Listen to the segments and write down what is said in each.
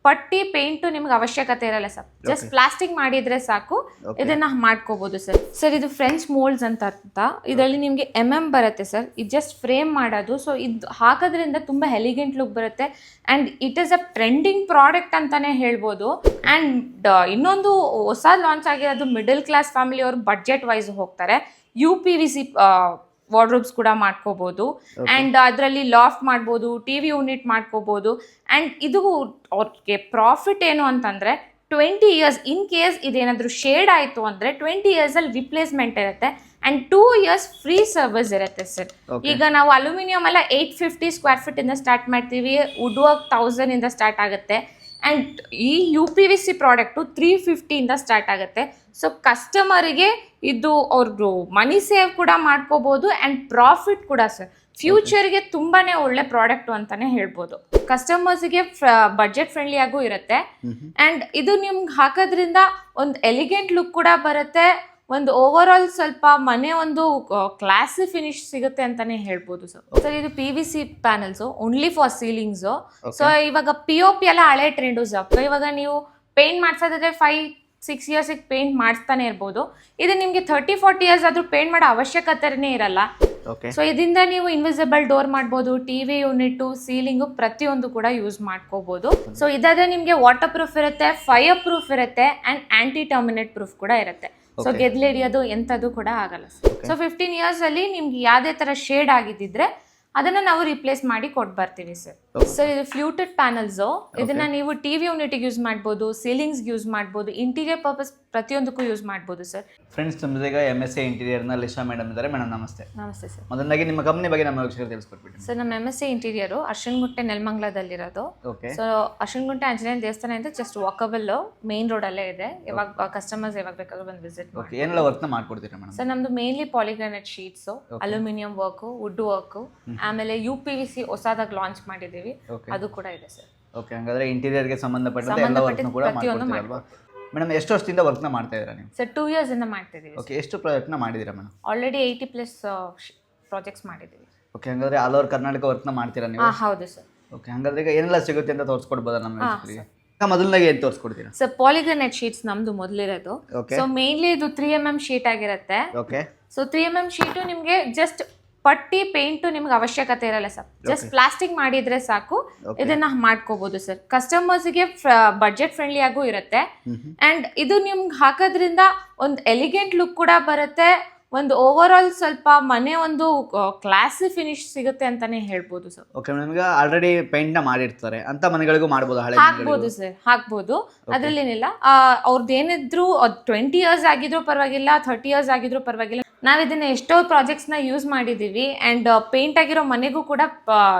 ಪಟ್ಟಿ ಪೇಂಟ್ ನಿಮ್ಗೆ ಅವಶ್ಯಕತೆ ಇರಲ್ಲ ಸರ್. ಜಸ್ಟ್ ಪ್ಲಾಸ್ಟಿಕ್ ಮಾಡಿದ್ರೆ ಸಾಕು, ಇದನ್ನ ಮಾಡ್ಕೋಬಹುದು ಸರ್. ಸರ್ ಇದು ಫ್ರೆಂಚ್ ಮೋಲ್ಡ್ಸ್ ಅಂತ ಇದರಲ್ಲಿ ನಿಮ್ಗೆ ಬರುತ್ತೆ ಸರ್. ಇದು ಜಸ್ಟ್ ಫ್ರೇಮ್ ಮಾಡೋದು. ಸೊ ಇದು ಹಾಕೋದ್ರಿಂದ ತುಂಬಾ ಎಲಿಗೆಂಟ್ ಲುಕ್ ಬರುತ್ತೆ and it is a trending product ಅಂತಾನೆ ಹೇಳ್ಬೋದು. ಅಂಡ್ ಇನ್ನೊಂದು ಹೊಸ ಲಾಂಚ್ ಆಗಿರೋದು ಮಿಡಲ್ ಕ್ಲಾಸ್ ಫ್ಯಾಮಿಲಿ ಅವರು ಬಡ್ಜೆಟ್ ವೈಸ್ ಹೋಗ್ತಾರೆ. UPVC ವಾರ್ಡ್ರೋಬ್ಸ್ ಕೂಡ ಮಾಡ್ಕೋಬಹುದು ಅಂಡ್ ಅದರಲ್ಲಿ ಲಾಫ್ಟ್ ಮಾಡ್ಬೋದು, TV ಯೂನಿಟ್ ಮಾಡ್ಕೋಬಹುದು. ಅಂಡ್ ಇದು ಅವ್ರಿಗೆ ಪ್ರಾಫಿಟ್ ಏನು ಅಂತಂದ್ರೆ 20 years ಇನ್ ಕೇಸ್ ಇದೇನಾದ್ರೂ ಶೇಡ್ ಆಯ್ತು ಅಂದ್ರೆ 20 years ಅಲ್ಲಿ ರಿಪ್ಲೇಸ್ಮೆಂಟ್ ಇರುತ್ತೆ ಅಂಡ್ 2 years ಫ್ರೀ ಸರ್ವಿಸ್ ಇರುತ್ತೆ ಸರ್. ಈಗ ನಾವು ಅಲ್ಯೂಮಿನಿಯಂ ಎಲ್ಲ 850 ಸ್ಕ್ವೇರ್ ಫೀಟ್ ಇಂದ ಸ್ಟಾರ್ಟ್ ಮಾಡ್ತೀವಿ, ವುಡ್ ವರ್ಕ್ 1000 ಇಂದ ಸ್ಟಾರ್ಟ್ ಆಗುತ್ತೆ ಅಂಡ್ ಈ UPVC ಪ್ರಾಡಕ್ಟು 350 ಇಂದ ಸ್ಟಾರ್ಟ್ ಆಗುತ್ತೆ. ಸೊ ಕಸ್ಟಮರಿಗೆ ಇದು ಅವ್ರದ್ದು ಮನಿ ಸೇವ್ ಕೂಡ ಮಾಡ್ಕೋಬಹುದು ಅಂಡ್ ಪ್ರಾಫಿಟ್ ಕೂಡ ಸರ್. ಫ್ಯೂಚರ್ಗೆ ತುಂಬಾನೇ ಒಳ್ಳೆ ಪ್ರಾಡಕ್ಟ್ ಅಂತಾನೆ ಹೇಳ್ಬೋದು. ಕಸ್ಟಮರ್ಸ್ಗೆ ಬಡ್ಜೆಟ್ ಫ್ರೆಂಡ್ಲಿ ಆಗೂ ಇರುತ್ತೆ ಅಂಡ್ ಇದು ನಿಮ್ಗೆ ಹಾಕೋದ್ರಿಂದ ಒಂದು ಎಲಿಗೆಂಟ್ ಲುಕ್ ಕೂಡ ಬರುತ್ತೆ. ಒಂದು ಓವರ್ ಆಲ್ ಸ್ವಲ್ಪ ಮನೆ ಒಂದು ಕ್ಲಾಸಿ ಫಿನಿಶ್ ಸಿಗುತ್ತೆ ಅಂತಾನೆ ಹೇಳ್ಬೋದು ಸರ್. ಸರ್ ಇದು PVC panels only for ceilings. So ಇವಾಗ POP ಎಲ್ಲ ಹಳೆ ಟ್ರೆಂಡು ಸರ್. ಇವಾಗ ನೀವು ಪೇಂಟ್ ಮಾಡ್ಸೋದಾದ್ರೆ 5-6 years ಪೇಂಟ್ ಮಾಡಿಸ್ತಾನೆ ಇರ್ಬೋದು. ಇದು ನಿಮ್ಗೆ 30-40 years ಆದ್ರೂ ಪೇಂಟ್ ಮಾಡೋ ಅವಶ್ಯಕತೆನೇ ಇರಲ್ಲ. ಸೊ ಇದರಿಂದ ನೀವು ಇನ್ವಿಸಿಬಲ್ ಡೋರ್ ಮಾಡ್ಬೋದು, TV ಯೂನಿಟ್, ಸೀಲಿಂಗು ಪ್ರತಿಯೊಂದು ಕೂಡ ಯೂಸ್ ಮಾಡ್ಕೋಬಹುದು. ಸೊ ಇದಾದ್ರೆ ನಿಮ್ಗೆ ವಾಟರ್ ಪ್ರೂಫ್ ಇರುತ್ತೆ, ಫೈರ್ ಪ್ರೂಫ್ ಇರುತ್ತೆ ಅಂಡ್ ಆಂಟಿ ಟರ್ಮಿನೇಟ್ ಪ್ರೂಫ್ ಕೂಡ ಇರುತ್ತೆ. ಸೊ ಗೆದ್ಲೇರಿಯೋದು ಎಂಥದ್ದು ಕೂಡ ಆಗಲ್ಲ. ಸೊ 15 years ಅಲ್ಲಿ ನಿಮ್ಗೆ ಯಾವುದೇ ತರ ಶೇಡ್ ಆಗಿದ್ದಿದ್ರೆ ಅದನ್ನ ನಾವು ರಿಪ್ಲೇಸ್ ಮಾಡಿ ಕೊಟ್ಟು ಬರ್ತೀವಿ ಸರ್. ಸರ್ ಇದು ಫ್ಲೂಟೆಡ್ ಪ್ಯಾನಲ್ಸ್. ಇದನ್ನ ನೀವು TV ಯೂನಿಟ್ ಯೂಸ್ ಮಾಡ್ಬೋದು, ಸೀಲಿಂಗ್ಸ್ ಯೂಸ್ ಮಾಡ್ಬೋದು, ಇಂಟೀರಿಯರ್ ಪರ್ಪಸ್ ಪ್ರತಿಯೊಂದಕ್ಕೂ ಯೂಸ್ ಮಾಡ್ಬೋದು ಸರ್. ಫ್ರೆಂಡ್ಸ್, ನಮ್ಮದು ಈಗ MSc ಇಂಟೀರಿಯರ್ ನ ಲಿಶಾ ಮೇಡಮ್ ಇದ್ದಾರೆ. ಮೇಡಮ್ ನಮಸ್ತೆ. ನಮಸ್ತೆ ಸರ್. ಮೊದಲನೇದಾಗಿ ನಿಮ್ಮ ಕಂಪನಿ ಬಗ್ಗೆ ನಮ್ಮ ವೀಕ್ಷಕರಿಗೆ ತಿಳಿಸ್ಕೊಡ್ಬಿಡಿ ಸರ್. ನಮ್ಮ MSc ಇಂಟೀರಿಯರ್ ಅರ್ಶನಗುಂಟೆ ನೆಲಮಂಗಲದಲ್ಲಿರೋದು. ಸೊ ಅರ್ಶನಗುಂಟೆ ಆಂಜನೇಯ ದೇವಸ್ಥಾನ ಇಂದ ಜಸ್ಟ್ ವಾಕಬಲ್ ಮೇನ್ ರೋಡ್ ಅಲ್ಲೇ ಇದೆ. ಇವಾಗ ಕಸ್ಟಮರ್ಸ್ ಯಾವಾಗ ಬೇಕಾದ್ರೂ ಬಂದು ವಿಸಿಟ್ ಮಾಡಿ. ಏನೆಲ್ಲ ವರ್ಕ್ ನ ಮಾಡ್ಕೊಡ್ತೀರಾ ಮೇಡಮ್? ಸರ್ ನಮ್ದು mainly polygranite sheets, aluminium work, wood work, ಆಮೇಲೆ UPVC ಹೊಸದಾಗಿ ಲಾಂಚ್ ಮಾಡಿದೀವಿ, ಅದು ಕೂಡ ಇದೆ ಸರ್. ಓಕೆ, ಹಾಗಾದ್ರೆ ಇಂಟೀರಿಯರ್ ಗೆ ಸಂಬಂಧಪಟ್ಟಂತೆ ಎಲ್ಲ ವರ್ಕ್ ಕೂಡ ಮಾಡ್ಕೊಡ್ತೀರಲ್ವಾ ಮೇಡಮ್? ಎಷ್ಟು ವರ್ಷದಿಂದ ವರ್ಕ್ ನ ಮಾಡ್ತಾ ಇದ್ದೀರಾ ನೀವು? ಸರ್ 2 years ಇಂದ ಮಾಡ್ತಾ ಇದೀವಿ. ಓಕೆ, ಎಷ್ಟು ಪ್ರಾಜೆಕ್ಟ್ ನ ಮಾಡಿದೀರಾ ಮೇಡಮ್? ಆಲ್ರೆಡಿ 80+ ಪ್ರಾಜೆಕ್ಟ್ಸ್ ಮಾಡಿದೀವಿ. ಓಕೆ, ಹಾಗಾದ್ರೆ ಆಲ್ ಓವರ್ ಕರ್ನಾಟಕ ವರ್ಕ್ ನ ಮಾಡ್ತೀರಾ ನೀವು? ಹೌದು ಸರ್. ಓಕೆ, ಹಾಗಾದ್ರೆ ಈಗ ಏನೆಲ್ಲ ಸಿಗುತ್ತೆ ಅಂತ ತೋರಿಸ್ಕೊಡ್ಬೋದಾ ನಮ್ಮ ವೀಕ್ಷಕರಿಗೆ? ಮೊದಲನಾಗಿ ಏನು ತೋರಿಸ್ಕೊಡ್ತೀರಾ? ಸರ್ ಪಾಲಿಗ್ರಾನೈಟ್ ಶೀಟ್ಸ್ ನಮ್ದು ಮೊದಲಿರೋದು. ಸೊ ಮೇನ್ಲಿ ಇದು 3mm ಶೀಟ್ ಆಗಿರುತ್ತೆ. ಓಕೆ, ಸೊ 3mm ಶೀಟು ನಿಮ್ಗೆ ಜಸ್ಟ್ ಪಟ್ಟಿ ಪೇಂಟ್ ನಿಮ್ಗೆ ಅವಶ್ಯಕತೆ ಇರಲ್ಲ ಸರ್. ಜಸ್ಟ್ ಪ್ಲಾಸ್ಟಿಕ್ ಮಾಡಿದ್ರೆ ಸಾಕು, ಇದನ್ನ ಮಾಡ್ಕೋಬಹುದು ಸರ್. ಕಸ್ಟಮರ್ಸ್ಗೆ ಬಡ್ಜೆಟ್ ಫ್ರೆಂಡ್ಲಿ ಆಗೂ ಇರುತ್ತೆ ಅಂಡ್ ಇದು ನಿಮ್ಗೆ ಹಾಕೋದ್ರಿಂದ ಒಂದು ಎಲಿಗೆಂಟ್ ಲುಕ್ ಕೂಡ ಬರುತ್ತೆ. ಒಂದು ಓವರ್ ಆಲ್ ಸ್ವಲ್ಪ ಮನೆ ಒಂದು ಕ್ಲಾಸಿ ಫಿನಿಶ್ ಸಿಗುತ್ತೆ ಅಂತಾನೆ ಹೇಳ್ಬೋದು ಸರ್. ಓಕೆ, ನಿಮ್ಗೆ ಆಲ್ರೆಡಿ ಪೇಂಟ್ ನ ಮಾಡಿರ್ತಾರೆ ಅಂತ ಮನೆಗಳಿಗೂ ಮಾಡಬಹುದು, ಹಾಕ್ಬೋದು ಸರ್, ಹಾಕ್ಬೋದು. ಅದ್ರಲ್ಲಿ ಏನಿಲ್ಲ. ಅವ್ರದ್ದು ಏನಿದ್ರು 20 years ಆಗಿದ್ರು ಪರವಾಗಿಲ್ಲ, 30 years ಆಗಿದ್ರು ಪರವಾಗಿಲ್ಲ. ನಾವ್ ಇದನ್ನ ಎಷ್ಟೋ ಪ್ರಾಜೆಕ್ಟ್ಸ್ ನ ಯೂಸ್ ಮಾಡಿದೀವಿ ಅಂಡ್ ಪೇಂಟ್ ಆಗಿರೋ ಮನೆಗೂ ಕೂಡ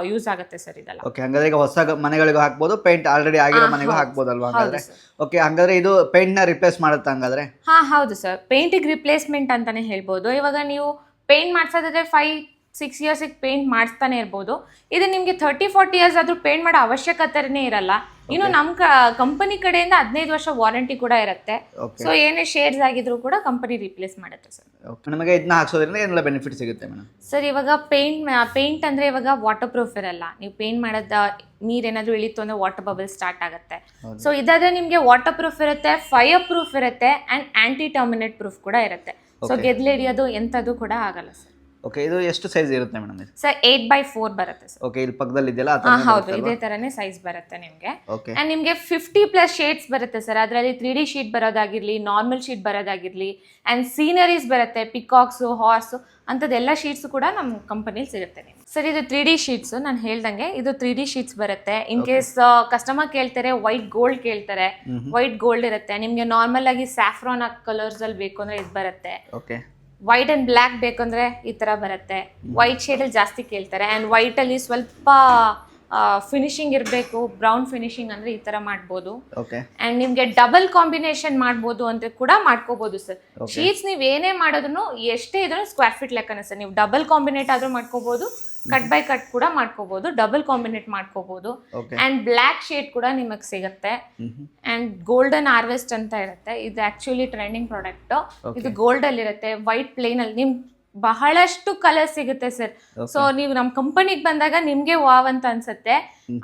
ಯೂಸ್ ಆಗುತ್ತೆ ಸರ್ ಇದೆಲ್ಲ. ಓಕೆ, ಹಾಗಾದ್ರೆ ಈಗ ಹೊಸ ಮನೆಗಳಿಗೂ ಹಾಕ್ಬೋದು, ಪೇಂಟ್ ಆಲ್ರೆಡಿ ಆಗಿರೋ ಮನೆಗೂ ಹಾಕ್ಬೋದಲ್ವಾ ಹಾಗಾದ್ರೆ? ಓಕೆ, ಹಾಗಾದ್ರೆ ಇದು ಪೇಂಟ್ ನ ರಿಪ್ಲೇಸ್ ಮಾಡುತ್ತಾ ಹಂಗಾದ್ರೆ? ಹೌದು ಸರ್, ಪೇಂಟಿಗೆ ರಿಪ್ಲೇಸ್ಮೆಂಟ್ ಅಂತಾನೆ ಹೇಳ್ಬೋದು. ಇವಾಗ ನೀವು ಪೇಂಟ್ ಮಾಡ್ಸೋದಾದ್ರೆ 5-6 years ಪೇಂಟ್ ಮಾಡಿಸ್ತಾನೆ ಇರ್ಬೋದು. ಇದು ನಿಮ್ಗೆ 30-40 years ಆದ್ರೂ ಪೇಂಟ್ ಮಾಡೋ ಅವಶ್ಯಕತೆನೇ ಇರಲ್ಲ. ಇನ್ನು ನಮ್ಮ ಕಂಪನಿ ಕಡೆಯಿಂದ 15 ವರ್ಷ ವಾರಂಟಿ ಕೂಡ ಇರುತ್ತೆ. ಸೊ ಏನೇ ಶೇಡ್ಸ್ ಆಗಿದ್ರು ಕೂಡ ಕಂಪನಿ ರಿಪ್ಲೇಸ್ ಮಾಡುತ್ತೆ ಸರ್. ನಮಗೆ ಇದನ್ನ ಹಾಕ್ಸೋದ್ರಿಂದ ಏನೆಲ್ಲ ಬೆನಿಫಿಟ್ ಸಿಗುತ್ತೆ ಮೇಡಮ್? ಸರ್ ಇವಾಗ ಪೇಂಟ್ ಅಂದ್ರೆ ಇವಾಗ ವಾಟರ್ ಪ್ರೂಫ್ ಇರಲ್ಲ. ನೀವು ಪೇಂಟ್ ಮಾಡೋದ ನೀರೇನಾದ್ರೂ ಇಳಿತು ಅಂದ್ರೆ ವಾಟರ್ ಬಬಲ್ ಸ್ಟಾರ್ಟ್ ಆಗುತ್ತೆ. ಸೊ ಇದಾದ್ರೆ ನಿಮ್ಗೆ ವಾಟರ್ ಪ್ರೂಫ್ ಇರುತ್ತೆ, ಫೈರ್ ಪ್ರೂಫ್ ಇರುತ್ತೆ ಅಂಡ್ ಆಂಟಿ ಟರ್ಮಿನೇಟ್ ಪ್ರೂಫ್ ಕೂಡ ಇರುತ್ತೆ. ಸೊ ಗೆದ್ಲೇರಿಯೋದು ಎಂಥದ್ದು ಕೂಡ ಆಗಲ್ಲ ಸರ್. ಓಕೆ, ಇದು ಎಷ್ಟು ಸೈಜ್ ಇರುತ್ತೆ ಮೇಡಮ್? ಸರ್ 8x4 ಬರುತ್ತೆ ಸರ್. ಓಕೆ, ಇಲ್ಲಿ ಪಕ್ಕದಲ್ಲಿ ಇದೆಯಲ್ಲ? ಹೌದು, ಇದೇ ತರನೇ ಸೈಜ್ ಬರುತ್ತೆ ನಿಮ್ಗೆ. ಅಂಡ್ ನಿಮ್ಗೆ 50+ ಶೇಡ್ಸ್ ಬರುತ್ತೆ ಸರ್. ಅದರಲ್ಲಿ 3D ಶೀಟ್ ಬರೋದಾಗಿರ್ಲಿ, ನಾರ್ಮಲ್ ಶೀಟ್ ಬರೋದಾಗಿರ್ಲಿ ಅಂಡ್ ಸೀನರೀಸ್ ಬರುತ್ತೆ, ಪಿಕಾಕ್ಸ್, ಹಾರ್ಸ್ ಅಂತದೆಲ್ಲ ಶೀಟ್ಸ್ ಕೂಡ ನಮ್ಮ ಕಂಪನಿಲಿ ಸಿಗುತ್ತೆ. ಸರ್ ಇದು 3D ಶೀಟ್ಸ್. ನಾನು ಹೇಳ್ದಂಗೆ ಇದು 3D ಶೀಟ್ಸ್ ಬರುತ್ತೆ. ಇನ್ ಕೇಸ್ ಕಸ್ಟಮರ್ ಕೇಳ್ತಾರೆ ವೈಟ್ ಗೋಲ್ಡ್ ಕೇಳ್ತಾರೆ, ವೈಟ್ ಗೋಲ್ಡ್ ಇರುತ್ತೆ. ನಿಮ್ಗೆ ನಾರ್ಮಲ್ ಆಗಿ ಸ್ಯಾಫ್ರಾನ್ ಕಲರ್ಸ್ ಅಲ್ಲಿ ಬೇಕು ಅಂದ್ರೆ ಇದು ಬರುತ್ತೆ. ಓಕೆ, ವೈಟ್ ಅಂಡ್ ಬ್ಲ್ಯಾಕ್ ಬೇಕಂದ್ರೆ ಈ ತರ ಬರುತ್ತೆ. ವೈಟ್ ಶೇಡ್ ಅಲ್ಲಿ ಜಾಸ್ತಿ ಕೇಳ್ತಾರೆ ಅಂಡ್ ವೈಟ್ ಅಲ್ಲಿ ಸ್ವಲ್ಪ ಫಿನಿಶಿಂಗ್ ಇರಬೇಕು, ಬ್ರೌನ್ ಫಿನಿಶಿಂಗ್ ಅಂದ್ರೆ ಈ ತರ ಮಾಡ್ಬೋದು. ಅಂಡ್ ನಿಮ್ಗೆ ಡಬಲ್ ಕಾಂಬಿನೇಷನ್ ಮಾಡ್ಬೋದು ಅಂತ ಕೂಡ ಮಾಡ್ಕೋಬಹುದು ಸರ್. ಶೀಟ್ಸ್ ನೀವ್ ಏನೇ ಮಾಡೋದನ್ನು ಎಷ್ಟೇ ಇದ್ರೂ ಸ್ಕ್ವೇರ್ ಫೀಟ್ ಲೆಕ್ಕನೇ ಸರ್. ನೀವು ಡಬಲ್ ಕಾಂಬಿನೇಟ್ ಆದ್ರೂ ಮಾಡ್ಕೋಬಹುದು, ಕಟ್ ಬೈ ಕಟ್ ಕೂಡ ಮಾಡ್ಕೋಬಹುದು, ಡಬಲ್ ಕಾಂಬಿನೇಟ್ ಮಾಡ್ಕೋಬಹುದು. ಅಂಡ್ ಬ್ಲ್ಯಾಕ್ ಶೇಡ್ ಕೂಡ ನಿಮಗೆ ಸಿಗುತ್ತೆ. ಅಂಡ್ ಗೋಲ್ಡನ್ ಹಾರ್ವೆಸ್ಟ್ ಅಂತ ಇರುತ್ತೆ. ಇದು ಆಕ್ಚುಲಿ ಟ್ರೆಂಡಿಂಗ್ ಪ್ರಾಡಕ್ಟ್. ಇದು ಗೋಲ್ಡ್ ಅಲ್ಲಿ ಇರುತ್ತೆ, ವೈಟ್ ಪ್ಲೇನ್ ಅಲ್ಲಿ ನಿಮ್ ಬಹಳಷ್ಟು ಕಲರ್ ಸಿಗುತ್ತೆ ಸರ್. ಸೊ ನೀವು ನಮ್ಮ ಕಂಪನಿಗೆ ಬಂದಾಗ ನಿಮ್ಗೆ ವಾವ್ ಅಂತ ಅನ್ಸುತ್ತೆ.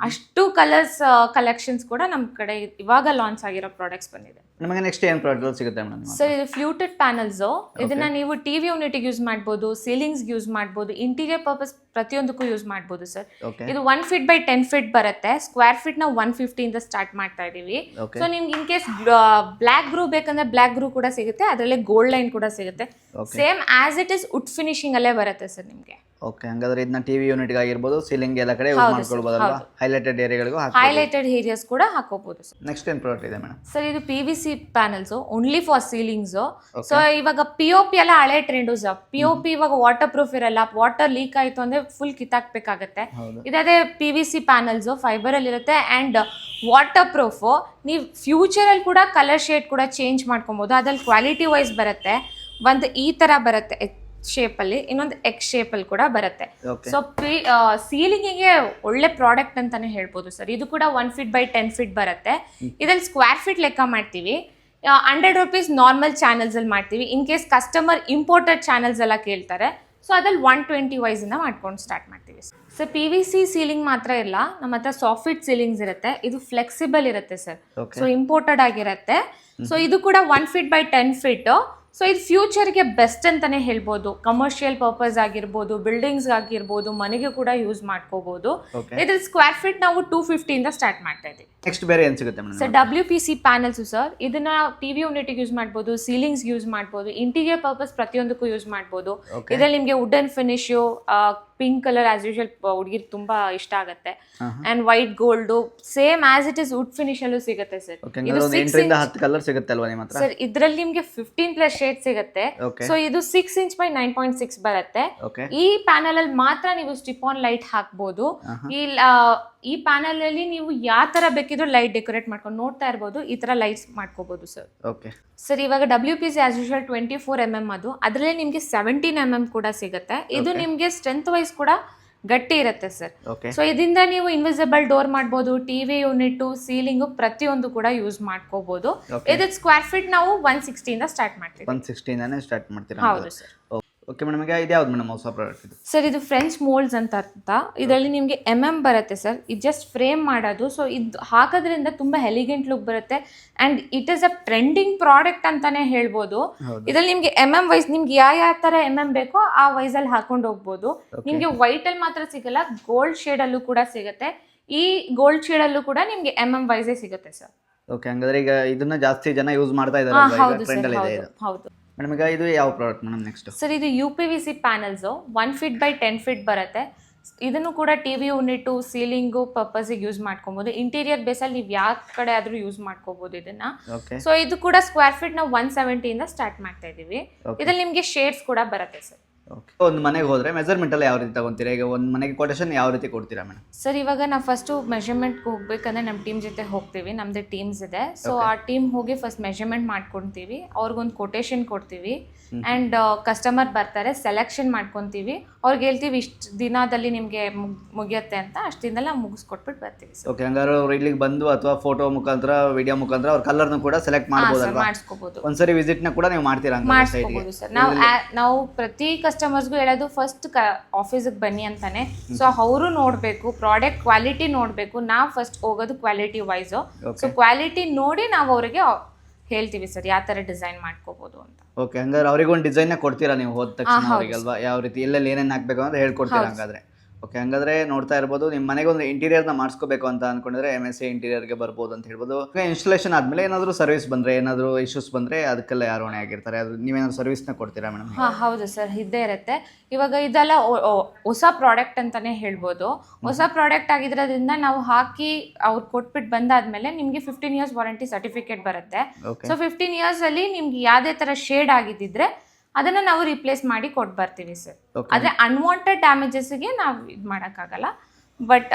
ಅಷ್ಟು ಕಲರ್ಸ್ ಕಲೆಕ್ಷನ್ಸ್ ಕೂಡ ನಮ್ಮ ಕಡೆ ಇವಾಗ ಲಾಂಚ್ ಆಗಿರೋ ಪ್ರಾಡಕ್ಟ್ಸ್ ಬಂದಿದೆ. ನಮಗೆ ನೆಕ್ಸ್ಟ್ ಏನು ಪ್ರಾಡಕ್ಟ್ ಸಿಗುತ್ತೆ ಮೇಡಮ್? ಸರ್ ಇದು ಫ್ಲೂಟೆಡ್ ಪ್ಯಾನಲ್ಸ್. ಇದನ್ನ ನೀವು ಟಿವಿ ಯೂನಿಟ್ಗೆ ಯೂಸ್ ಮಾಡ್ಬೋದು, ಸೀಲಿಂಗ್ಸ್ ಯೂಸ್ ಮಾಡ್ಬೋದು, ಇಂಟೀರಿಯರ್ ಪರ್ಪಸ್ ಪ್ರತಿಯೊಂದಕ್ಕೂ ಯೂಸ್ ಮಾಡ್ಬೋದು ಸರ್. ಇದು 1 feet by 10 feet ಬರುತ್ತೆ. ಸ್ಕ್ವೇರ್ ಫೀಟ್ ನಾವು 150 ಇಂದ ಸ್ಟಾರ್ಟ್ ಮಾಡ್ತಾ ಇದೀವಿ. ಸೊ ನಿಮ್ಗೆ ಇನ್ ಕೇಸ್ ಬ್ಲಾಕ್ ಗ್ರೂ ಬೇಕಂದ್ರೆ ಬ್ಲಾಕ್ ಗ್ರೂ ಕೂಡ ಸಿಗುತ್ತೆ, ಅದರಲ್ಲೇ ಗೋಲ್ಡ್ ಲೈನ್ ಕೂಡ ಸಿಗುತ್ತೆ. Same as it is wood finishing ಅಲ್ಲೇ ಬರುತ್ತೆ ಸರ್ ನಿಮಗೆ. ಓಕೆ, ಹಂಗಾದ್ರೆ ಇದನ್ನ ಟಿವಿ ಯೂನಿಟ್ ಆಗಿರ್ಬೋದು, ಸೀಲಿಂಗ್ ಎಲ್ಲ ಕಡೆ ಯೂಸ್ ಮಾಡ್ಕೊಳ್ಬೋದಲ್ವಾ? ಹೈಲೈಟೆಡ್ ಏರಿಯಾಗಳಿಗೂ ಹೈಲೈಟೆಡ್ ಏರಿಯಾಸ್ ಕೂಡ ಹಾಕೋಬಹುದು ಸರ್. ನೆಕ್ಸ್ಟ್ ಏನು ಪ್ರಾಡಕ್ಟ್ ಇದೆ ಮೇಡಮ್? ಸರ್ ಇದು PVC panels only for ceilings. So ಇವಾಗ POP ಎಲ್ಲ ಹಳೆ ಟ್ರೆಂಡ್ ಸರ್. POP ಇವಾಗ ವಾಟರ್ ಪ್ರೂಫ್ ಇರಲ್ಲ, ವಾಟರ್ ಲೀಕ್ ಆಯ್ತು ಅಂದ್ರೆ ಫುಲ್ ಕಿತ್ತಾಕ್ಬೇಕಾಗತ್ತೆ. ಇದೇ PVC ಪ್ಯಾನಲ್ಸ್ ಫೈಬರ್ ಅಲ್ಲಿ ಇರುತ್ತೆ ಅಂಡ್ ವಾಟರ್ ಪ್ರೂಫ್. ನೀವು ಫ್ಯೂಚರ್ ಅಲ್ಲಿ ಕೂಡ ಕಲರ್ ಶೇಡ್ ಕೂಡ ಚೇಂಜ್ ಮಾಡ್ಕೊಬಹುದು. ಅದ್ರಲ್ಲಿ ಕ್ವಾಲಿಟಿ ವೈಸ್ ಬರುತ್ತೆ. ಒಂದು ಈ ತರ ಬರುತ್ತೆ ಶೇಪ್ ಅಲ್ಲಿ, ಇನ್ನೊಂದು ಎಕ್ಸ್ ಶೇಪ್ ಅಲ್ಲಿ ಕೂಡ ಬರುತ್ತೆ. ಸೊ ಸೀಲಿಂಗಿಗೆ ಒಳ್ಳೆ ಪ್ರಾಡಕ್ಟ್ ಅಂತಾನೆ ಹೇಳ್ಬೋದು ಸರ್. ಇದು ಕೂಡ 1 feet by 10 feet ಬರುತ್ತೆ. ಇದ್ರಲ್ಲಿ ಸ್ಕ್ವೇರ್ ಫೀಟ್ ಲೆಕ್ಕ ಮಾಡ್ತೀವಿ. 100 rupees ನಾರ್ಮಲ್ ಚಾನಲ್ಸ್ ಅಲ್ಲಿ ಮಾಡ್ತೀವಿ. In case customer imported channels ಎಲ್ಲ ಕೇಳ್ತಾರೆ, ಸೊ ಅದ್ರಲ್ಲಿ 120 ವೈಸ್ ಇಂದ ಮಾಡ್ಕೊಂಡು ಸ್ಟಾರ್ಟ್ ಮಾಡ್ತೀವಿ. ಸೊ PVC ಸೀಲಿಂಗ್ ಮಾತ್ರ ಇಲ್ಲ, ನಮ್ಮ ಹತ್ರ ಸಾಫ್ಟ್ ಸೀಲಿಂಗ್ಸ್ ಇರುತ್ತೆ. ಇದು ಫ್ಲೆಕ್ಸಿಬಲ್ ಇರುತ್ತೆ ಸರ್. ಸೊ ಇಂಪೋರ್ಟೆಡ್ ಆಗಿರುತ್ತೆ. ಸೊ ಇದು ಕೂಡ 1 feet by 10 feet. ಸೊ ಇದು ಫ್ಯೂಚರ್ಗೆ ಬೆಸ್ಟ್ ಅಂತಾನೆ ಹೇಳ್ಬೋದು. ಕಮರ್ಷಿಯಲ್ ಪರ್ಪಸ್ ಆಗಿರ್ಬೋದು, ಬಿಲ್ಡಿಂಗ್ಸ್ ಆಗಿರ್ಬೋದು, ಮನೆಗೆ ಕೂಡ ಯೂಸ್ ಮಾಡ್ಕೋಬಹುದು. ಇದ್ರ ಸ್ಕ್ವೇರ್ ಫೀಟ್ ನಾವು 250 ಇಂದ ಸ್ಟಾರ್ಟ್ ಮಾಡ್ತಾ ಇದ್ದೀವಿ. ನೆಕ್ಸ್ಟ್ ಬೇರೆ ಏನು ಸಿಗುತ್ತೆ madam? Sir WPC panels sir. ಇದನ್ನ ಟಿವಿ ಯೂನಿಟ್ ಯೂಸ್ ಮಾಡ್ಬೋದು, ಸೀಲಿಂಗ್ಸ್ ಯೂಸ್ ಮಾಡ್ಬೋದು, ಇಂಟೀರಿಯರ್ ಪರ್ಪಸ್ ಪ್ರತಿಯೊಂದಕ್ಕೂ ಯೂಸ್ ಮಾಡ್ಬೋದು. ಇದ್ರಲ್ಲಿ ನಿಮಗೆ wooden finish, pink colour as usual ಹುಡುಗಿರ್ ತುಂಬಾ ಇಷ್ಟ ಆಗುತ್ತೆ. And white gold same as it is wood finish ಅಲ್ಲೂ ಸಿಗುತ್ತೆ ಸರ್. ಇದು 8 ಕಲರ್ ಸಿಗುತ್ತೆ ಅಲ್ವಾ ನಿಮ್ಮ ಹತ್ರ? ಸರ್ ಇದ್ರಲ್ಲಿ ನಿಮಗೆ 15+ ಶೇಡ್ ಸಿಗುತ್ತೆ. ಸೊ ಇದು 6 inch by 9.6 ಬರುತ್ತೆ. ಈ ಪ್ಯಾನಲ್ ಅಲ್ಲಿ ಮಾತ್ರ ನೀವು ಸ್ಟಿಪ್ ಆನ್ ಲೈಟ್ ಹಾಕ್ಬೋದು. ಈ ಪ್ಯಾನಲ್ ಅಲ್ಲಿ ನೀವು ಯಾವ ತರ ಬೇಕಿದ್ರು ಲೈಟ್ ಡೆಕೋರೇಟ್ ಮಾಡ್ಕೊಂಡು ನೋಡ್ತಾ ಇರ್ಬೋದು. ಈ ತರ ಲೈಟ್ಸ್ ಮಾಡ್ಕೋಬಹುದು ಸರ್. ಸರ್ ಇವಾಗ WPC ಆಸ್ ಯೂಶುವಲ್ 24 mm ಅದು, ಅದರಲ್ಲಿ ನಿಮ್ಗೆ 17 mm ಕೂಡ ಸಿಗುತ್ತೆ. ಇದು ನಿಮ್ಗೆ ಸ್ಟ್ರೆಂತ್ ವೈಸ್ ಕೂಡ ಗಟ್ಟಿ ಇರುತ್ತೆ ಸರ್. ಸೊ ಇದರಿಂದ ನೀವು ಇನ್ವಿಸಿಬಲ್ ಡೋರ್ ಮಾಡ್ಬೋದು, ಟಿವಿ ಯೂನಿಟ್, ಸೀಲಿಂಗ್ ಪ್ರತಿಯೊಂದು ಕೂಡ ಯೂಸ್ ಮಾಡ್ಕೋಬಹುದು. ಇದಕ್ಕೆ ಸ್ಕ್ವೇರ್ ಫೀಟ್ ನಾವು 160 ಇಂದ ಸ್ಟಾರ್ಟ್ ಮಾಡ್ತೀವಿ. 160 ಇಂದಾನೆ ಸ್ಟಾರ್ಟ್ ಮಾಡ್ತೀರಾ? ಹೌದು ಸರ್. ಓಕೆ ಮೇಡಮ್, ಈಗ ಇದು ಯಾವ್ದು ಮೇಡಮ್ ಹೊಸ ಪ್ರಾಡಕ್ಟ್ ಇದು? ಸರ್ ಇದು ಫ್ರೆಂಚ್ ಮೋಲ್ಡ್ಸ್ ಅಂತ ಇದರಲ್ಲಿ ನಿಮಗೆ ಬರುತ್ತೆ ಸರ್. ಇದು ಜಸ್ಟ್ ಫ್ರೇಮ್ ಮಾಡೋದು. ಸೊ ಇದು ಹಾಕೋದ್ರಿಂದ ತುಂಬಾ ಎಲಿಗೆಂಟ್ ಲುಕ್ ಬರುತ್ತೆ and it is a trending product ಅಂತಾನೆ ಹೇಳ್ಬೋದು. ಇದರಲ್ಲಿ ನಿಮ್ಗೆ ವೈಸ್ ನಿಮ್ಗೆ ಯಾವ ತರ ಬೇಕೋ ಆ ವೈಸ್ ಅಲ್ಲಿ ಹಾಕೊಂಡು ಹೋಗ್ಬೋದು. ನಿಮ್ಗೆ ವೈಟ್ ಅಲ್ಲಿ ಮಾತ್ರ ಸಿಗಲ್ಲ, ಗೋಲ್ಡ್ ಶೇಡ್ ಅಲ್ಲೂ ಕೂಡ ಸಿಗುತ್ತೆ. ಈ ಗೋಲ್ಡ್ ಶೇಡ್ ಅಲ್ಲೂ ಕೂಡ ನಿಮ್ಗೆ ವೈಸೇ ಸಿಗುತ್ತೆ ಸರ್. ಓಕೆ, ಹಂಗಾದ್ರೆ ಈಗ ಇದನ್ನ ಜಾಸ್ತಿ ಜನ ಯೂಸ್ ಮಾಡ್ತಾ ಇದ್ದಾರೆ, ಟ್ರೆಂಡ್ ಅಲ್ಲಿ ಇದೆ. ಹೌದು. ಮೇಡಮ್ ಈಗ ಇದು ಯಾವ ಪ್ರಾಡಕ್ಟ್ ಮೇಡಮ್ ನೆಕ್ಸ್ಟ್? ಸರ್ ಇದು UPVC panels 1 feet by 10 feet ಬರುತ್ತೆ. ಇದನ್ನು ಕೂಡ ಟಿವಿ ಯೂನಿಟ್, ಸೀಲಿಂಗು ಪರ್ಪಸ್ಗೆ ಯೂಸ್ ಮಾಡ್ಕೊಬಹುದು. ಇಂಟೀರಿಯರ್ ಬೇಸಲ್ಲಿ ನೀವು ಯಾವ ಕಡೆ ಆದ್ರೂ ಯೂಸ್ ಮಾಡ್ಕೋಬಹುದು ಇದನ್ನ. ಸೊ ಇದು ಕೂಡ ಸ್ಕ್ವೇರ್ ಫೀಟ್ ನಾವು 170 ಇಂದ ಸ್ಟಾರ್ಟ್ ಮಾಡ್ತಾ ಇದೀವಿ. ಇದ್ರಲ್ಲಿ ನಿಮ್ಗೆ ಶೇಡ್ಸ್ ಕೂಡ ಬರುತ್ತೆ ಸರ್. ಒಂದು ಮನೆಗೆ ಹೋದ್ರೆ ಮೆಜರ್ಮೆಂಟ್ ಎಲ್ಲ ಯಾವ ರೀತಿ ತಗೊಂತೀರಾ? ಈಗ ಒಂದು ಮನೆಗೆ ಕೊಟೇಶನ್ ಯಾವ ರೀತಿ ಕೊಡ್ತೀರಾ ಮೇಡಮ್? ಸರ್ ಇವಾಗ ನಾವು ಫಸ್ಟ್ ಮೆಜರ್ಮೆಂಟ್ ಹೋಗ್ಬೇಕಂದ್ರೆ ನಮ್ಮ ಟೀಮ್ ಜೊತೆ ಹೋಗ್ತೀವಿ. ನಮ್ದು ಟೀಮ್ಸ್ ಇದೆ. ಸೊ ಆ ಟೀಮ್ ಹೋಗಿ ಫಸ್ಟ್ ಮೆಜರ್ಮೆಂಟ್ ಮಾಡ್ಕೊತೀವಿ, ಅವ್ರಿಗೊಂದು ಕೊಟೇಶನ್ ಕೊಡ್ತೀವಿ ಅಂಡ್ ಕಸ್ಟಮರ್ ಬರ್ತಾರೆ, ಸೆಲೆಕ್ಷನ್ ಮಾಡ್ಕೊತೀವಿ, ಅವ್ರಿಗೆ ಹೇಳ್ತೀವಿ ಇಷ್ಟು ದಿನದಲ್ಲಿ ನಿಮಗೆ ಮುಗಿಯುತ್ತೆ ಅಂತ. ಅಷ್ಟು ದಿನದಲ್ಲಿ ನಾವು ಮುಗಿಸ್ಕೊಟ್ಬಿಟ್ಟು ಬರ್ತೀವಿ. ಓಕೆ, ಹಂಗಾರೆ ಅವ್ರು ಇಲ್ಲಿಗೆ ಬಂದು ಅಥವಾ ಫೋಟೋ ಮುಖಾಂತರ, ವಿಡಿಯೋ ಮುಖಾಂತರ ಅವ್ರ ಕಲರ್ನ ಕೂಡ ಸೆಲೆಕ್ಟ್ ಮಾಡ್ಬೋದಲ್ವಾ? ಮಾಡಿಸ್ಕೋಬಹುದು. ಒಂದ್ಸರಿ ವಿಸಿಟ್ ನ ಕೂಡ ನೀವು ಮಾಡ್ತೀರಾ? ಮಾಡಿಸ್ಕೋಬಹುದು ಸರ್. ನಾವು ಪ್ರತಿ ಕಸ್ಟಮರ್ಸ್ಗೂ ಹೇಳೋದು ಫಸ್ಟ್ ಆಫೀಸಿಗೆ ಬನ್ನಿ ಅಂತಾನೆ. ಸೊ ಅವರು ನೋಡಬೇಕು, ಪ್ರಾಡಕ್ಟ್ ಕ್ವಾಲಿಟಿ ನೋಡಬೇಕು. ನಾವು ಫಸ್ಟ್ ಹೋಗೋದು ಕ್ವಾಲಿಟಿ ವೈಸ್. ಸೊ ಕ್ವಾಲಿಟಿ ನೋಡಿ ನಾವು ಅವರಿಗೆ ಹೇಳ್ತೀವಿ ಸರ್ ಯಾವ ತರ ಡಿಸೈನ್ ಮಾಡ್ಕೋಬಹುದು ಅಂತ. ಓಕೆ, ಹಂಗಾದ್ರೆ ಅವ್ರಿಗೆ ಒಂದು ಡಿಸೈನ್ ಕೊಡ್ತೀರಾ ನೀವು ಹೋದ ತಕ್ಷಣ ಅವರಿಗೆ ಅಲ್ವಾ? ಯಾವ ರೀತಿ ಎಲ್ಲೆಲ್ಲಿ ಏನೇನು ಹಾಕ್ಬೇಕು ಅಂತ ಹೇಳ್ಕೊಡ್ತೀರಾ ಹಂಗಾದ್ರೆ? ಓಕೆ, ಹಂಗಾದ್ರೆ ನೋಡ್ತಾ ಇರ್ಬೋದು, ನಿಮ್ಮ ಮನೆಗೆ ಒಂದು ಇಂಟೀರಿಯರ್ನ ಮಾಡಿಸ್ಕೋಬೇಕು ಅಂತ ಅನ್ಕೊಂಡಿದ್ರೆ MSA ಇಂಟೀರಿಯರ್ಗೆ ಬರ್ಬೋದು ಅಂತ ಹೇಳ್ಬೋದು. ಇನ್ಸ್ಟಾಲೇಷನ್ ಆದ್ಮೇಲೆ ಏನಾದರೂ ಸರ್ವಿಸ್ ಬಂದರೆ, ಏನಾದರೂ ಇಶ್ಯೂಸ್ ಬಂದರೆ ಅದಕ್ಕೆಲ್ಲ ಯಾರು ಹೊಣೆ ಆಗಿರ್ತಾರೆ? ಅದು ನೀವೇನಾದ್ರು ಸರ್ವಿಸ್ನ ಕೊಡ್ತೀರಾ ಮೇಡಮ್? ಹೌದು ಸರ್, ಇದ್ದೇ ಇರುತ್ತೆ. ಇವಾಗ ಇದೆಲ್ಲ ಹೊಸ ಪ್ರಾಡಕ್ಟ್ ಅಂತಾನೆ ಹೇಳ್ಬೋದು. ಹೊಸ ಪ್ರಾಡಕ್ಟ್ ಆಗಿರೋದ್ರಿಂದ ನಾವು ಹಾಕಿ ಅವ್ರು ಕೊಟ್ಬಿಟ್ಟು ಬಂದಾದ್ಮೇಲೆ ನಿಮ್ಗೆ 15 years ವಾರಂಟಿ ಸರ್ಟಿಫಿಕೇಟ್ ಬರುತ್ತೆ. ಸೊ 15 years ಅಲ್ಲಿ ನಿಮ್ಗೆ ಯಾವುದೇ ತರ ಶೇಡ್ ಆಗಿದ್ದಿದ್ರೆ ಅದನ್ನ ನಾವು ರಿಪ್ಲೇಸ್ ಮಾಡಿ ಕೊಟ್ಟು ಬರ್ತೀವಿ ಸರ್. ಆದ್ರೆ ಅನ್ವಾಂಟೆಡ್ ಡ್ಯಾಮೇಜಸ್ಗೆ ನಾವು ಇದು ಮಾಡೋಕ್ಕಾಗಲ್ಲ. ಬಟ್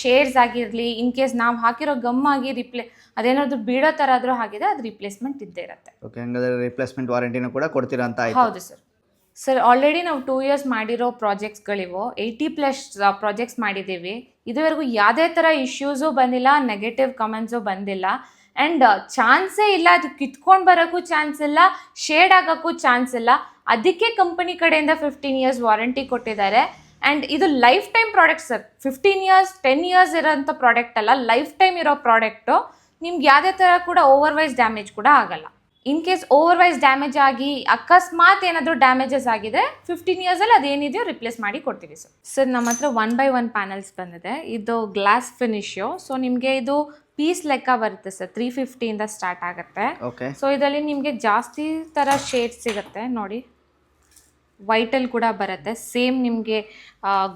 ಶೇಡ್ಸ್ ಆಗಿರಲಿ, ಇನ್ ಕೇಸ್ ನಾವು ಹಾಕಿರೋ ಗಮ್ ಆಗಿ ಅದೇನಾದ್ರು ಬೀಳೋ ಥರ ಆದ್ರೂ ಆಗಿದೆ, ಅದು ರಿಪ್ಲೇಸ್ಮೆಂಟ್ ಇದ್ದೇ ಇರುತ್ತೆ. ಓಕೆ, ಹಂಗಾದ್ರೆ ರಿಪ್ಲೇಸ್ಮೆಂಟ್ ವಾರಂಟಿನೂ ಕೂಡ ಕೊಡ್ತೀರಾ ಅಂತ ಆಯ್ತು? ಹೌದು ಸರ್. ಸರ್ ಆಲ್ರೆಡಿ ನಾವು 2 years ಮಾಡಿರೋ ಪ್ರಾಜೆಕ್ಟ್ಸ್ಗಳಿವು, 80+ ಪ್ರಾಜೆಕ್ಟ್ಸ್ ಮಾಡಿದ್ದೀವಿ. ಇದುವರೆಗೂ ಯಾವುದೇ ಥರ ಇಶ್ಯೂಸು ಬಂದಿಲ್ಲ, ನೆಗೆಟಿವ್ ಕಮೆಂಟ್ಸು ಬಂದಿಲ್ಲ. ಆ್ಯಂಡ್ ಚಾನ್ಸೇ ಇಲ್ಲ, ಅದು ಕಿತ್ಕೊಂಡು ಬರೋಕ್ಕೂ ಚಾನ್ಸ್ ಇಲ್ಲ, ಶೇಡ್ ಆಗೋಕ್ಕೂ ಚಾನ್ಸ್ ಇಲ್ಲ. ಅದಕ್ಕೆ ಕಂಪನಿ ಕಡೆಯಿಂದ 15 years ವಾರಂಟಿ ಕೊಟ್ಟಿದ್ದಾರೆ. ಆ್ಯಂಡ್ ಇದು life time product sir. 15 years 10 years ಇರೋಂಥ ಪ್ರಾಡಕ್ಟ್ ಅಲ್ಲ, ಲೈಫ್ ಟೈಮ್ ಇರೋ ಪ್ರಾಡಕ್ಟು. ನಿಮ್ಗೆ ಯಾವುದೇ ಥರ ಕೂಡ ಓವರ್ವೈಸ್ ಡ್ಯಾಮೇಜ್ ಕೂಡ ಆಗಲ್ಲ. ಇನ್ ಕೇಸ್ ಓವರ್ವೈಸ್ ಡ್ಯಾಮೇಜ್ ಆಗಿ ಅಕಸ್ಮಾತ್ ಏನಾದರೂ ಡ್ಯಾಮೇಜಸ್ ಆಗಿದೆ 15 ಇಯರ್ಸಲ್ಲಿ ಅದೇನಿದೆಯೋ ರಿಪ್ಲೇಸ್ ಮಾಡಿ ಕೊಡ್ತೀವಿ ಸರ್. ಸರ್ ನಮ್ಮ ಹತ್ರ 1x1 ಪ್ಯಾನಲ್ಸ್ ಬಂದಿದೆ. ಇದು ಗ್ಲಾಸ್ ಫಿನಿಶು. ಸೊ ನಿಮಗೆ ಇದು ಪೀಸ್ ಲೆಕ್ಕ ಬರುತ್ತೆ ಸರ್. 350 ಸ್ಟಾರ್ಟ್ ಆಗುತ್ತೆ. ಸೊ ಇದರಲ್ಲಿ ನಿಮಗೆ ಜಾಸ್ತಿ ಥರ ಶೇಡ್ಸ್ ಸಿಗುತ್ತೆ ನೋಡಿ. ವೈಟಲ್ಲಿ ಕೂಡ ಬರುತ್ತೆ. ಸೇಮ್ ನಿಮಗೆ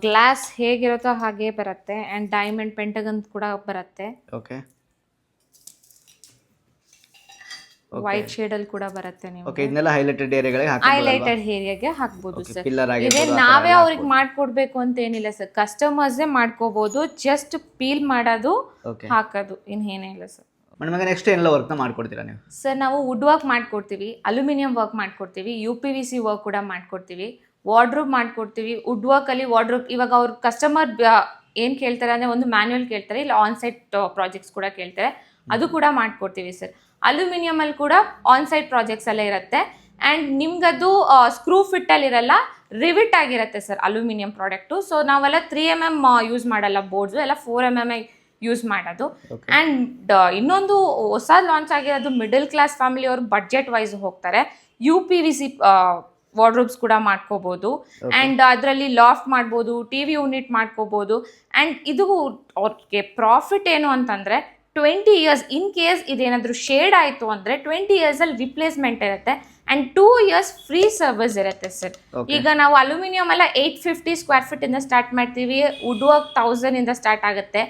ಗ್ಲಾಸ್ ಹೇಗಿರುತ್ತೋ ಹಾಗೆ ಬರುತ್ತೆ. ಆ್ಯಂಡ್ ಡೈಮಂಡ್ ಪೆಂಟಗನ್ ಕೂಡ ಬರುತ್ತೆ. ವೈಟ್ ಶೇಡಲ್ಲಿ ಕೂಡ ಬರುತ್ತೆ. ನೀವು ಇದನ್ನೆಲ್ಲ ಹೈಲೈಟೆಡ್ ಏರಿಯಾಗೆ ಹಾಕ್ಬೋದು ಸರ್. ಇದೇ ನಾವೇ ಅವ್ರಿಗೆ ಮಾಡ್ಕೊಡ್ಬೇಕು ಅಂತ ಏನಿಲ್ಲ ಸರ್. ಕಸ್ಟಮರ್ಸೇ ಮಾಡ್ಕೋಬಹುದು. ಜಸ್ಟ್ ಪೀಲ್ ಮಾಡೋದು ಹಾಕೋದು, ಇನ್ನೇನಿಲ್ಲ ಸರ್. ನೆಕ್ಸ್ಟ್ ಏನೆಲ್ಲ ವರ್ಕ್ ಮಾಡ್ಕೊಡ್ತೀರಾ ನೀವು? ಸರ್ ನಾವು ವುಡ್ ವರ್ಕ್ ಮಾಡ್ಕೊಡ್ತೀವಿ, ಅಲ್ಯೂಮಿನಿಯಂ ವರ್ಕ್ ಮಾಡ್ಕೊಡ್ತೀವಿ, UPVC ವರ್ಕ್ ಕೂಡ ಮಾಡ್ಕೊಡ್ತೀವಿ, ವಾರ್ಡ್ರೋಬ್ ಮಾಡ್ಕೊಡ್ತೀವಿ. ವುಡ್ ವರ್ಕಲ್ಲಿ ವಾರ್ಡ್ರೋಬ್ ಇವಾಗ ಅವ್ರ ಕಸ್ಟಮರ್ ಏನು ಕೇಳ್ತಾರೆ ಅಂದರೆ ಒಂದು ಮ್ಯಾನ್ಯುವಲ್ ಕೇಳ್ತಾರೆ, ಇಲ್ಲ ಆನ್ಸೈಟ್ ಪ್ರಾಜೆಕ್ಟ್ಸ್ ಕೂಡ ಕೇಳ್ತಾರೆ, ಅದು ಕೂಡ ಮಾಡ್ಕೊಡ್ತೀವಿ ಸರ್. ಅಲ್ಯೂಮಿನಿಯಮಲ್ಲಿ ಕೂಡ ಆನ್ಸೈಟ್ ಪ್ರಾಜೆಕ್ಟ್ಸ್ ಎಲ್ಲ ಇರುತ್ತೆ. ಆ್ಯಂಡ್ ನಿಮ್ಗದು ಸ್ಕ್ರೂ ಫಿಟ್ಟಲ್ಲಿ ಇರಲ್ಲ, ರಿವಿಟ್ ಆಗಿರುತ್ತೆ ಸರ್ ಅಲ್ಯೂಮಿನಿಯಂ ಪ್ರಾಡಕ್ಟು. ಸೊ ನಾವೆಲ್ಲ 3mm ಯೂಸ್ ಮಾಡಲ್ಲ, ಬೋರ್ಡ್ಸು ಎಲ್ಲ 4mm ಯೂಸ್ ಮಾಡೋದು. ಆ್ಯಂಡ್ ಇನ್ನೊಂದು ಹೊಸ ಲಾಂಚ್ ಆಗಿರೋದು ಮಿಡಲ್ ಕ್ಲಾಸ್ ಫ್ಯಾಮಿಲಿ ಅವರು ಬಡ್ಜೆಟ್ ವೈಸ್ ಹೋಗ್ತಾರೆ. UPVC ವಾರ್ಡ್ರೋಬ್ಸ್ ಕೂಡ ಮಾಡ್ಕೋಬೋದು. ಆ್ಯಂಡ್ ಅದರಲ್ಲಿ ಲಾಫ್ಟ್ ಮಾಡ್ಬೋದು, TV ಯೂನಿಟ್ ಮಾಡ್ಕೋಬೋದು. ಆ್ಯಂಡ್ ಇದು ಅವ್ರಿಗೆ ಪ್ರಾಫಿಟ್ ಏನು ಅಂತಂದರೆ 20 ಇಯರ್ಸ್ ಇನ್ ಕೇಸ್ ಇದೇನಾದರೂ ಶೇಡ್ ಆಯಿತು ಅಂದರೆ 20 ಇಯರ್ಸಲ್ಲಿ ರಿಪ್ಲೇಸ್ಮೆಂಟ್ ಇರುತ್ತೆ. ಆ್ಯಂಡ್ 2 ಇಯರ್ಸ್ ಫ್ರೀ ಸರ್ವಿಸ್ ಇರುತ್ತೆ ಸರ್. ಈಗ ನಾವು ಅಲ್ಯೂಮಿನಿಯಂ ಎಲ್ಲ 850 ಸ್ಕ್ವೇರ್ ಫೀಟಿಂದ ಸ್ಟಾರ್ಟ್ ಮಾಡ್ತೀವಿ. ವುಡ್ ವರ್ಕ್ 1000 ಸ್ಟಾರ್ಟ್ ಆಗುತ್ತೆ.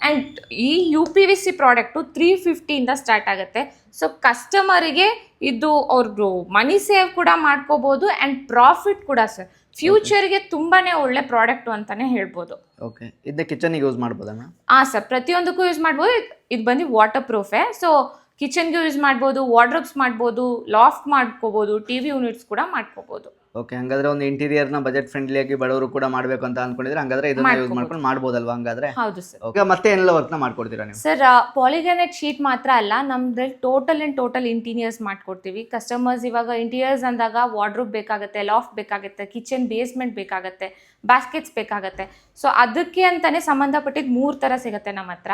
ಆ್ಯಂಡ್ ಈ UPVC ಪ್ರಾಡಕ್ಟು 350 ಸ್ಟಾರ್ಟ್ ಆಗುತ್ತೆ. ಸೊ ಕಸ್ಟಮರಿಗೆ ಇದು ಅವ್ರದ್ದು ಮನಿ ಸೇವ್ ಕೂಡ ಮಾಡ್ಕೋಬೋದು ಆ್ಯಂಡ್ ಪ್ರಾಫಿಟ್ ಕೂಡ ಸರ್. ಫ್ಯೂಚರ್ಗೆ ತುಂಬಾ ಒಳ್ಳೆ ಪ್ರಾಡಕ್ಟು ಅಂತಲೇ ಹೇಳ್ಬೋದು. ಇದನ್ನ ಕಿಚನ್ಗೆ ಯೂಸ್ ಮಾಡ್ಬೋದಾ? ಹಾಂ ಸರ್, ಪ್ರತಿಯೊಂದಕ್ಕೂ ಯೂಸ್ ಮಾಡ್ಬೋದು. ಇದು ಬಂದು ವಾಟರ್ ಪ್ರೂಫೇ. ಸೊ ಕಿಚನ್ಗೆ ಯೂಸ್ ಮಾಡ್ಬೋದು, ವಾರ್ಡ್ರೋಬ್ಸ್ ಮಾಡ್ಬೋದು, ಲಾಫ್ಟ್ ಮಾಡ್ಕೋಬೋದು, TV ಯೂನಿಟ್ಸ್ ಕೂಡ ಮಾಡ್ಕೋಬೋದು. ಹಂಗಾದ್ರೆ ಒಂದು ಇಂಟೀರಿಯರ್ನ ಬಜೆಟ್ ಫ್ರೆಂಡ್ಲಿ ಆಗಿ ಬಡವರು ಕೂಡ ಮಾಡಬೇಕು ಅಂತ ಅನ್ಕೊಂಡಿದ್ರೆ ಹಂಗಾದ್ರೆ ಇದನ್ನ ಯೂಸ್ ಮಾಡ್ಕೊಂಡು ಮಾಡ್ಬೋದಲ್ವಾ? ಹಂಗಾದ್ರೆ ಹೌದು ಸರ್. ಮತ್ತೆ ಏನೆಲ್ಲ ವರ್ಕ್ನ ಮಾಡ್ಕೊಡ್ತೀರಾ ನೀವು? ಸರ್ ಪಾಲಿಗ್ರಾನೈಟ್ ಶೀಟ್ ಮಾತ್ರ ಅಲ್ಲ, ನಮ್ದ್ರಲ್ಲಿ ಟೋಟಲ್ ಇಂಟೀರಿಯರ್ಸ್ ಮಾಡ್ಕೊಡ್ತೀವಿ. ಕಸ್ಟಮರ್ಸ್ ಇವಾಗ ಇಂಟೀರಿಯರ್ಸ್ ಅಂದಾಗ ವಾರ್ಡ್ರೋಬ್ ಬೇಕಾಗುತ್ತೆ, ಲಾಫ್ಟ್ ಬೇಕಾಗುತ್ತೆ, ಕಿಚನ್ ಬೇಸ್ಮೆಂಟ್ ಬೇಕಾಗುತ್ತೆ, ಬಾಸ್ಕೆಟ್ಸ್ ಬೇಕಾಗುತ್ತೆ. ಸೊ ಅದಕ್ಕೆ ಅಂತಾನೆ ಸಂಬಂಧಪಟ್ಟಿದ್ದು 3 ಥರ ಸಿಗುತ್ತೆ ನಮ್ಮ ಹತ್ರ.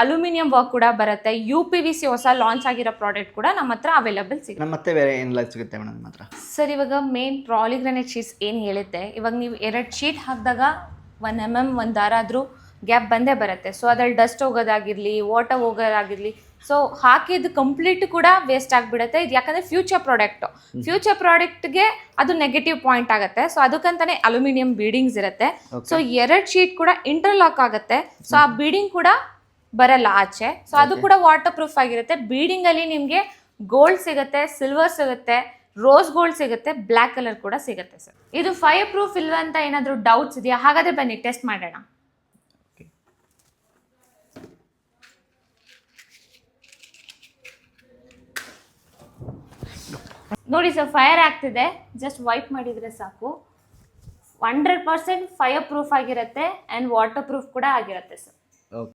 ಅಲ್ಯೂಮಿನಿಯಂ ವರ್ಕ್ ಕೂಡ ಬರುತ್ತೆ. UPVC ಹೊಸ ಲಾಂಚ್ ಆಗಿರೋ ಪ್ರಾಡಕ್ಟ್ ಕೂಡ ನಮ್ಮ ಹತ್ರ ಅವೈಲಬಲ್ ಸಿಗುತ್ತೆ. ಮತ್ತೆ ಬೇರೆ ಏನೆಲ್ಲ ಸಿಗುತ್ತೆ ಮೇಡಮ್ ನಿಮ್ಮ ಹತ್ರ? ಸರ್ ಇವಾಗ ಮೇನ್ ಪಾಲಿಗ್ರಾನೈಟ್ ಶೀಟ್ಸ್ ಏನು ಹೇಳಿದ್ದೆ, ಇವಾಗ ನೀವು 2 ಶೀಟ್ ಹಾಕಿದಾಗ 1mm ಒಂದು ದಾರ ಆದರೂ ಗ್ಯಾಪ್ ಬಂದೇ ಬರುತ್ತೆ. ಸೊ ಅದ್ರಲ್ಲಿ ಡಸ್ಟ್ ಹೋಗೋದಾಗಿರಲಿ, ವಾಟರ್ ಹೋಗೋದಾಗಿರಲಿ, ಸೊ ಹಾಕಿದ್ದು ಕಂಪ್ಲೀಟ್ ಕೂಡ ವೇಸ್ಟ್ ಆಗಿಬಿಡುತ್ತೆ. ಇದು ಯಾಕಂದರೆ ಫ್ಯೂಚರ್ ಪ್ರಾಡಕ್ಟ್ಗೆ ಅದು ನೆಗೆಟಿವ್ ಪಾಯಿಂಟ್ ಆಗುತ್ತೆ. ಸೊ ಅದಕ್ಕಂತಾನೆ ಅಲ್ಯೂಮಿನಿಯಂ ಬೀಡಿಂಗ್ಸ್ ಇರುತ್ತೆ. ಸೊ 2 ಶೀಟ್ ಕೂಡ ಇಂಟರ್ಲಾಕ್ ಆಗುತ್ತೆ. ಸೊ ಆ ಬೀಡಿಂಗ್ ಕೂಡ ಬರಲ್ಲ ಆಚೆ. ಸೊ ಅದು ಕೂಡ ವಾಟರ್ ಪ್ರೂಫ್ ಆಗಿರುತ್ತೆ. ಬೀಡಿಂಗಲ್ಲಿ ನಿಮಗೆ ಗೋಲ್ಡ್ ಸಿಗುತ್ತೆ, ಸಿಲ್ವರ್ ಸಿಗುತ್ತೆ, ರೋಸ್ ಗೋಲ್ಡ್ ಸಿಗುತ್ತೆ, ಬ್ಲ್ಯಾಕ್ ಕಲರ್ ಕೂಡ ಸಿಗುತ್ತೆ ಸರ್. ಇದು ಫೈರ್ ಪ್ರೂಫ್ ಇಲ್ವಾ ಅಂತ ಏನಾದರೂ ಡೌಟ್ಸ್ ಇದೆಯಾ? ಹಾಗಾದರೆ ಬನ್ನಿ ಟೆಸ್ಟ್ ಮಾಡೋಣ. ನೋಡಿ ಸರ್, ಫೈರ್ ಆಗ್ತಿದೆ. ಜಸ್ಟ್ ವೈಪ್ ಮಾಡಿದರೆ ಸಾಕು. 100% ಫೈರ್ ಪ್ರೂಫ್ ಆಗಿರುತ್ತೆ ಆ್ಯಂಡ್ ವಾಟರ್ ಪ್ರೂಫ್ ಕೂಡ ಆಗಿರುತ್ತೆ ಸರ್.